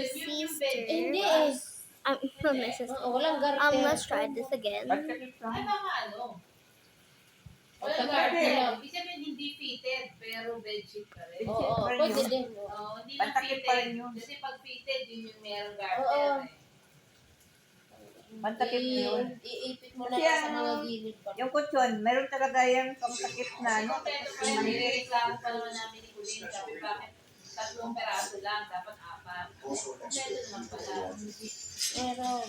sister. Hindi eh. Not my sister. Walang garter. Let's try this again. Pagkakit lang. Ay, baka ano. Walang Pagka-garter garter. lang. Ibig sabihin hindi fitted, pero bedsheet pa rin. Oo, pa rin pwede yun. din. Oo, hindi lang Pantakip pa rin fitted. yun. Kasi pag fitted, yun yung merong Oo. garter eh. Pantakip yun. Iipit mo na Kasi lang sa ano, mga gilid pa. Yung kutsyon, meron talaga yung pangtakip na, Kasi no? kompleto pa yan, nireklamo pa naman namin ni Kulin. Sabi bakit 3 peraso lang, dapat 4. Kompleto naman pala. Meron.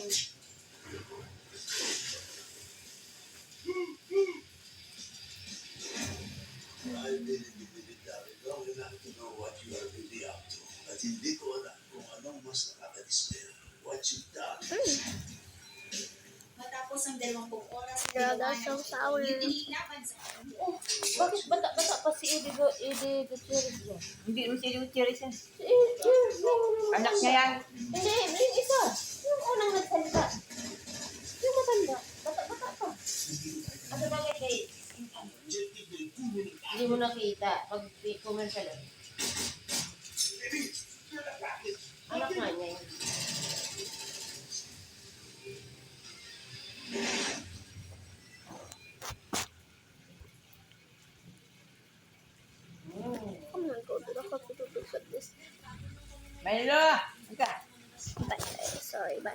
I've been in the military long enough to know what you are really up to. At hindi ko alam kung anong mas nakakadismaya. What you've done. Matapos ang 20 oras na Girl, ginawa that's so ng sour. yung inilaban sa Oh, bakit bata pa si Edi Gutierrez yan? Hindi mo si Gutierrez yan. Si Edi, Anak niya yan. Hindi, yung isa. Yung unang nagsalita. Yung matanda. Bata pa. Ano bakit kay... Hindi mo nakita pag commercial lang. Anak nga niya yun. I'm gonna go to the hospital to fix this. Milo! Ika. Bye, guys. Sorry, bye.